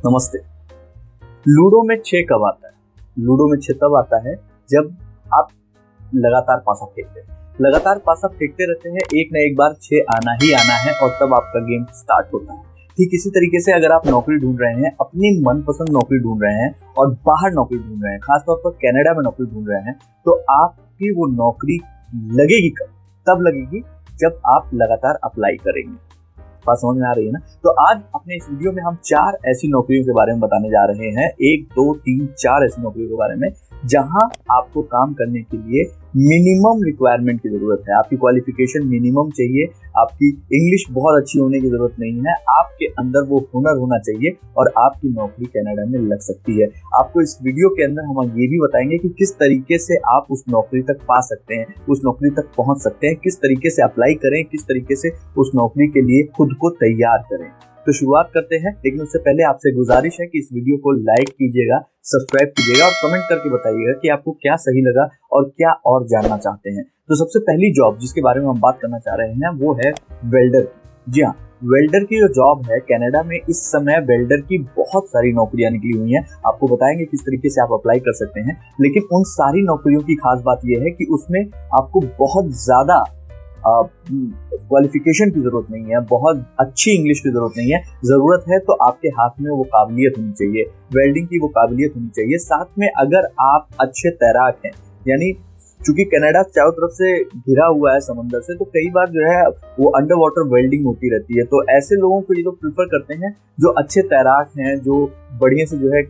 नमस्ते। लूडो में 6 कब आता है? लूडो में 6 तब आता है जब आप लगातार पासा फेंकते हैं। लगातार पासा फेंकते रहते हैं, एक ना एक बार 6 आना ही आना है और तब आपका गेम स्टार्ट होता है। ठीक इसी तरीके से अगर आप नौकरी ढूंढ रहे हैं, अपनी मनपसंद नौकरी ढूंढ रहे हैं और बाहर नौकरी ढूंढ रहे हैं, खासतौर पर कनाडा में नौकरी ढूंढ रहे हैं, तो आपकी वो नौकरी लगेगी कब? तब लगेगी जब आप लगातार अप्लाई करेंगे। बात समझ में आ रही है ना? तो आज अपने इस वीडियो में हम 4 ऐसी नौकरियों के बारे में बताने जा रहे हैं। 1, 2, 3, 4 ऐसी नौकरियों के बारे में जहां आपको काम करने के लिए मिनिमम रिक्वायरमेंट की जरूरत है। आपकी क्वालिफिकेशन मिनिमम चाहिए, आपकी इंग्लिश बहुत अच्छी होने की जरूरत नहीं है, आपके अंदर वो हुनर होना चाहिए और आपकी नौकरी कनाडा में लग सकती है। आपको इस वीडियो के अंदर हम ये भी बताएंगे कि किस तरीके से आप उस नौकरी तक पा सकते हैं, उस नौकरी तक पहुंच सकते हैं, किस तरीके से अप्लाई करें, किस तरीके से उस नौकरी के लिए खुद को तैयार करें। तो शुरुआत करते हैं, लेकिन उससे पहले आपसे गुजारिश है कि इस वीडियो को लाइक कीजिएगा, सब्सक्राइब कीजिएगा और कमेंट करके बताइएगा कि आपको क्या सही लगा और क्या और जानना चाहते हैं। तो सबसे पहली जॉब जिसके बारे में हम बात करना चाह रहे हैं वो है वेल्डर। जी हाँ, वेल्डर की जो जॉब है कनाडा में इस समय वेल्डर की बहुत सारी नौकरियां निकली हुई हैं। आपको बताएंगे किस तरीके से आप अप्लाई कर सकते हैं, लेकिन उन सारी नौकरियों की खास बात यह है कि उसमें आपको बहुत ज्यादा क्वालिफिकेशन की जरूरत नहीं है, बहुत अच्छी इंग्लिश की जरूरत नहीं है। जरूरत है तो आपके हाथ में वो काबिलियत होनी चाहिए, वेल्डिंग की वो काबिलियत होनी चाहिए। साथ में अगर आप अच्छे तैराक हैं, यानी चूंकि कनाडा चारों तरफ से घिरा हुआ है समंदर से, तो कई बार जो है वो अंडर वाटर वेल्डिंग होती रहती है। तो ऐसे लोगों को ये लोग प्रेफर करते हैं जो अच्छे तैराक हैं, जो बढ़िया से जो है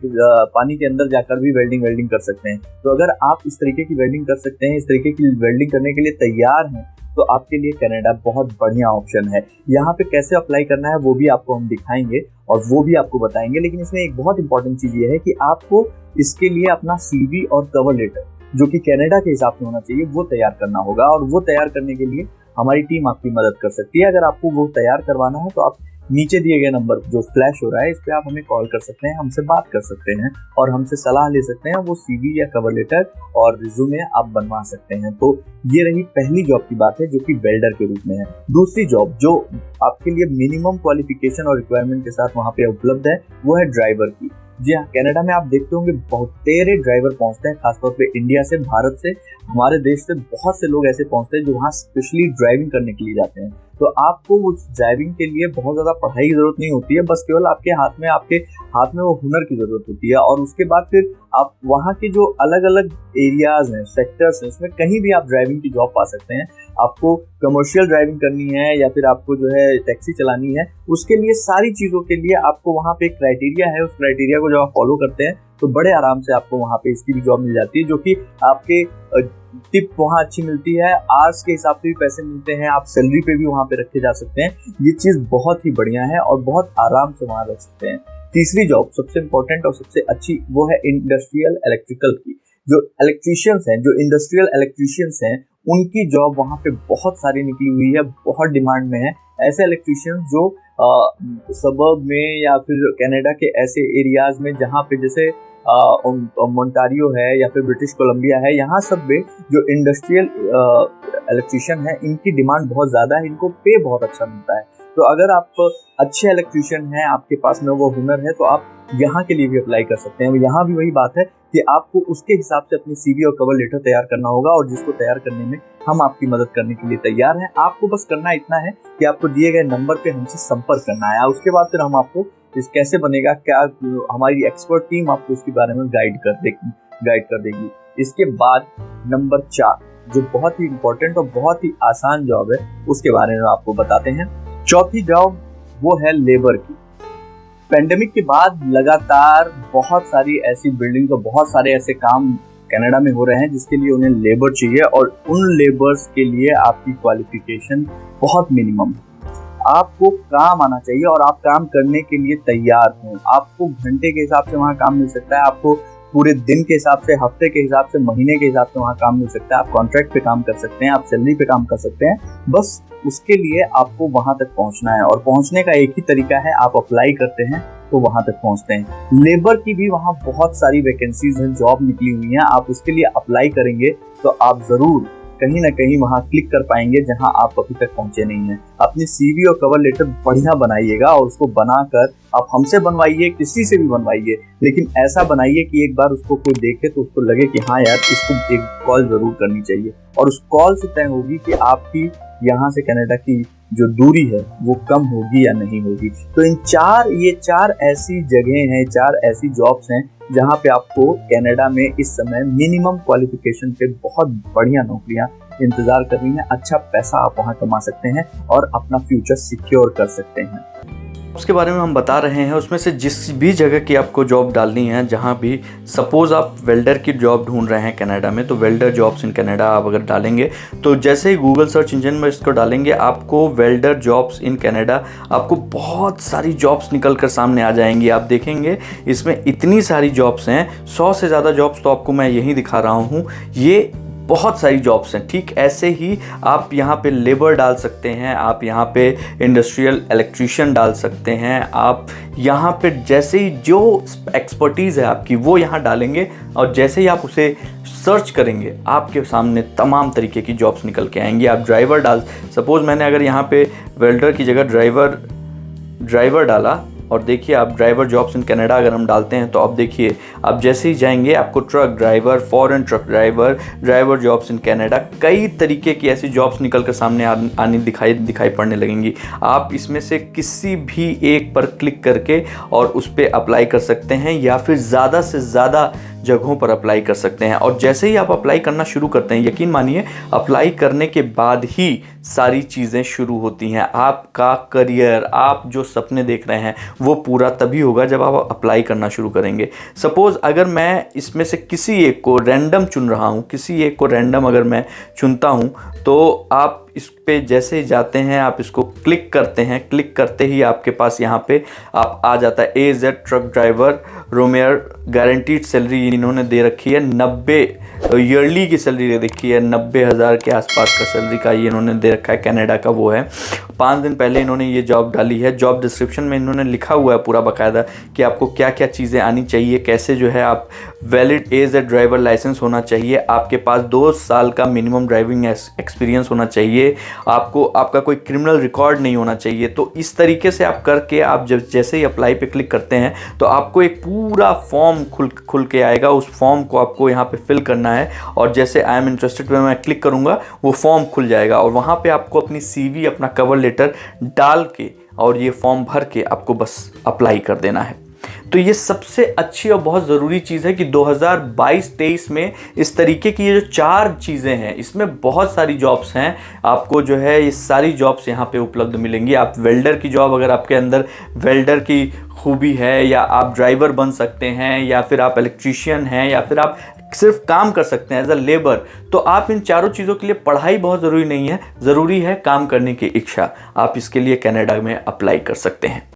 पानी के अंदर जाकर भी वेल्डिंग कर सकते हैं। तो अगर आप इस तरीके की वेल्डिंग कर सकते हैं, इस तरीके की वेल्डिंग करने के लिए तैयार हैं, तो आपके लिए कनाडा बहुत बढ़िया ऑप्शन है। यहाँ पे कैसे अप्लाई करना है वो भी आपको हम दिखाएंगे और वो भी आपको बताएंगे। लेकिन इसमें एक बहुत इंपॉर्टेंट चीज ये है कि आपको इसके लिए अपना CV और कवर लेटर, जो कि कनाडा के हिसाब से होना चाहिए, वो तैयार करना होगा। और वो तैयार करने के लिए हमारी टीम आपकी मदद कर सकती है। अगर आपको वो तैयार करवाना है तो आप नीचे दिए गए नंबर जो फ्लैश हो रहा है, इस पे आप हमें कॉल कर सकते हैं, हमसे बात कर सकते हैं और हमसे सलाह ले सकते हैं। वो CV या कवर लेटर और रिज्यूमे आप बनवा सकते हैं। तो ये रही पहली जॉब की बात है जो कि वेल्डर के रूप में है। दूसरी जॉब जो आपके लिए मिनिमम क्वालिफिकेशन और रिक्वायरमेंट के साथ वहाँ पे उपलब्ध है वो है ड्राइवर की। जी हाँ, कनाडा में आप देखते होंगे बहुत तेरे ड्राइवर पहुंचते हैं, खासतौर पे इंडिया से, भारत से, हमारे देश से बहुत से लोग ऐसे पहुंचते हैं जो वहाँ स्पेशली ड्राइविंग करने के लिए जाते हैं। तो आपको उस ड्राइविंग के लिए बहुत ज्यादा पढ़ाई की जरूरत नहीं होती है, बस केवल आपके हाथ में वो हुनर की जरूरत होती है। और उसके बाद फिर आप वहाँ के जो अलग अलग एरियाज हैं, सेक्टर्स हैं, उसमें कहीं भी आप ड्राइविंग की जॉब पा सकते हैं। आपको कमर्शियल ड्राइविंग करनी है या फिर आपको जो है टैक्सी चलानी है, उसके लिए सारी चीजों के लिए आपको वहाँ पे एक क्राइटेरिया है। उस क्राइटेरिया को जब आप फॉलो करते हैं तो बड़े आराम से आपको वहाँ पे इसकी भी जॉब मिल जाती है, जो कि आपके टिप वहाँ अच्छी मिलती है, आवर्स के हिसाब से भी पैसे मिलते हैं, आप सैलरी पे भी वहाँ पे रखे जा सकते हैं। ये चीज बहुत ही बढ़िया है और बहुत आराम से वहाँ रख सकते हैं। तीसरी जॉब सबसे इम्पोर्टेंट और सबसे अच्छी वो है इंडस्ट्रियल इलेक्ट्रिकल की। जो इलेक्ट्रीशियंस हैं, जो इंडस्ट्रियल इलेक्ट्रीशियंस हैं, उनकी जॉब वहाँ पे बहुत सारी निकली हुई है, बहुत डिमांड में है। ऐसे इलेक्ट्रीशियंस जो सबर्ब में या फिर कनाडा के ऐसे एरियाज में जहाँ पे जैसे मोन्टारियो है या फिर ब्रिटिश कोलंबिया है, यहाँ सब में जो इंडस्ट्रियल इलेक्ट्रीशियन है, इनकी डिमांड बहुत ज़्यादा है, इनको पे बहुत अच्छा मिलता है। तो अगर आप अच्छे इलेक्ट्रीशियन हैं, आपके पास में वो हुनर है, तो आप यहाँ के लिए भी अप्लाई कर सकते हैं। यहाँ भी वही बात है कि आपको उसके हिसाब से अपनी CV और कवर लेटर तैयार करना होगा और जिसको तैयार करने में हम आपकी मदद करने के लिए तैयार हैं। आपको बस करना इतना है कि आपको दिए गए नंबर पे हमसे संपर्क करना है। उसके बाद फिर हम आपको इस कैसे बनेगा, क्या हमारी एक्सपर्ट टीम आपको इसके बारे में गाइड कर देगी। इसके बाद नंबर 4 जो बहुत ही इंपॉर्टेंट और बहुत ही आसान जॉब है, उसके बारे में आपको बताते हैं। चौथी जॉब वो है लेबर की। पेंडेमिक के बाद लगातार बहुत सारी ऐसी बिल्डिंग्स और बहुत सारे ऐसे काम कनाडा में हो रहे हैं जिसके लिए उन्हें लेबर चाहिए और उन लेबर्स के लिए आपकी क्वालिफिकेशन बहुत मिनिमम है। आपको काम आना चाहिए और आप काम करने के लिए तैयार हो। आपको घंटे के हिसाब से वहाँ काम मिल सकता है, आपको पूरे दिन के हिसाब से, हफ्ते के हिसाब से, महीने के हिसाब से वहाँ काम मिल सकता है। आप कॉन्ट्रैक्ट पे काम कर सकते हैं, आप सैलरी पे काम कर सकते हैं। बस उसके लिए आपको वहाँ तक पहुँचना है और पहुँचने का एक ही तरीका है, आप अप्लाई करते हैं तो वहाँ तक पहुँचते हैं। लेबर की भी वहाँ बहुत सारी वैकेंसीज हैं, जॉब निकली हुई हैं। आप उसके लिए अप्लाई करेंगे तो आप जरूर कहीं ना कहीं वहाँ क्लिक कर पाएंगे जहाँ आप अभी तक पहुंचे नहीं हैं। अपनी CV और कवर लेटर बढ़िया बनाइएगा और उसको बनाकर आप हमसे बनवाइए, किसी से भी बनवाइए, लेकिन ऐसा बनाइए कि एक बार उसको कोई देखे तो उसको लगे कि हाँ यार, इसको एक कॉल जरूर करनी चाहिए। और उस कॉल से तय होगी कि आपकी यहाँ से कनाडा की जो दूरी है वो कम होगी या नहीं होगी। तो ये चार ऐसी जगह हैं, 4 ऐसी जॉब्स हैं जहाँ पे आपको कनाडा में इस समय मिनिमम क्वालिफिकेशन पे बहुत बढ़िया नौकरियां इंतजार कर रही हैं। अच्छा पैसा आप वहाँ कमा सकते हैं और अपना फ्यूचर सिक्योर कर सकते हैं। उसके बारे में हम बता रहे हैं, उसमें से जिस भी जगह की आपको जॉब डालनी है, जहाँ भी सपोज़ आप वेल्डर की जॉब ढूंढ रहे हैं कनाडा में, तो वेल्डर जॉब्स इन कनाडा आप अगर डालेंगे तो जैसे ही गूगल सर्च इंजन में इसको डालेंगे, आपको वेल्डर जॉब्स इन कनाडा, आपको बहुत सारी जॉब्स निकल कर सामने आ जाएंगी। आप देखेंगे इसमें इतनी सारी जॉब्स हैं, 100 से ज़्यादा जॉब्स तो आपको मैं यहीं दिखा रहा हूँ। ये बहुत सारी जॉब्स हैं। ठीक ऐसे ही आप यहाँ पे लेबर डाल सकते हैं, आप यहाँ पे इंडस्ट्रियल इलेक्ट्रीशियन डाल सकते हैं, आप यहाँ पे जैसे ही जो एक्सपर्टीज़ है आपकी वो यहाँ डालेंगे और जैसे ही आप उसे सर्च करेंगे आपके सामने तमाम तरीके की जॉब्स निकल के आएंगी। आप ड्राइवर सपोज़ मैंने अगर यहाँ पे वेल्डर की जगह ड्राइवर डाला और देखिए आप ड्राइवर जॉब्स इन कनाडा अगर हम डालते हैं तो आप देखिए, आप जैसे ही जाएंगे आपको truck driver, foreign truck driver jobs in Canada, कई तरीके की ऐसी जॉब्स निकल कर सामने आने दिखाई पड़ने लगेंगी। आप इसमें से किसी भी एक पर क्लिक करके और उस पर अप्लाई कर सकते हैं या फिर ज़्यादा से ज़्यादा जगहों पर अप्लाई कर सकते हैं। और जैसे ही आप अप्लाई करना शुरू करते हैं, यकीन मानिए अप्लाई करने के बाद ही सारी चीज़ें शुरू होती हैं। आपका करियर, आप जो सपने देख रहे हैं वो पूरा तभी होगा जब आप अप्लाई करना शुरू करेंगे। सपोज़ अगर मैं इसमें से किसी एक को रैंडम चुन रहा हूँ, किसी एक को रैंडम अगर मैं चुनता हूँ, तो आप इस पे जैसे ही जाते हैं, आप इसको क्लिक करते हैं, क्लिक करते ही आपके पास यहाँ पे आप आ जाता है AZ ट्रक ड्राइवर रोमेयर, गारंटीड सैलरी इन्होंने दे रखी है 90 ईयरली की सैलरी दे रखी है, 90,000 के आसपास का सैलरी का ये इन्होंने दे रखा है, कनाडा का वो है। 5 दिन पहले इन्होंने ये जॉब डाली है। जॉब डिस्क्रिप्शन में इन्होंने लिखा हुआ है पूरा बाकायदा कि आपको क्या क्या चीज़ें आनी चाहिए, कैसे जो है आप वैलिड AZ ड्राइवर लाइसेंस होना चाहिए, आपके पास 2 साल का मिनिमम ड्राइविंग एक्सपीरियंस होना चाहिए, आपको आपका कोई क्रिमिनल रिकॉर्ड नहीं होना चाहिए। तो इस तरीके से आप करके आप जब जैसे ही अप्लाई पे क्लिक करते हैं तो आपको एक पूरा फॉर्म खुल के आएगा। उस फॉर्म को आपको यहाँ पे फिल करना है और जैसे आई एम इंटरेस्टेड पे मैं क्लिक करूँगा वो फॉर्म खुल जाएगा और वहाँ पे आपको अपनी CV, अपना कवर लेटर डाल के और ये फॉर्म भर के आपको बस अप्लाई कर देना है। तो ये सबसे अच्छी और बहुत ज़रूरी चीज़ है कि 2022-23 में इस तरीके की ये जो 4 चीज़ें हैं, इसमें बहुत सारी जॉब्स हैं। आपको जो है ये सारी जॉब्स यहाँ पे उपलब्ध मिलेंगी। आप वेल्डर की जॉब, अगर आपके अंदर वेल्डर की खूबी है, या आप ड्राइवर बन सकते हैं, या फिर आप इलेक्ट्रीशियन हैं, या फिर आप सिर्फ काम कर सकते हैं एज अ लेबर, तो आप इन चारों चीज़ों के लिए पढ़ाई बहुत ज़रूरी नहीं है, ज़रूरी है काम करने की इच्छा। आप इसके लिए कनाडा में अप्लाई कर सकते हैं।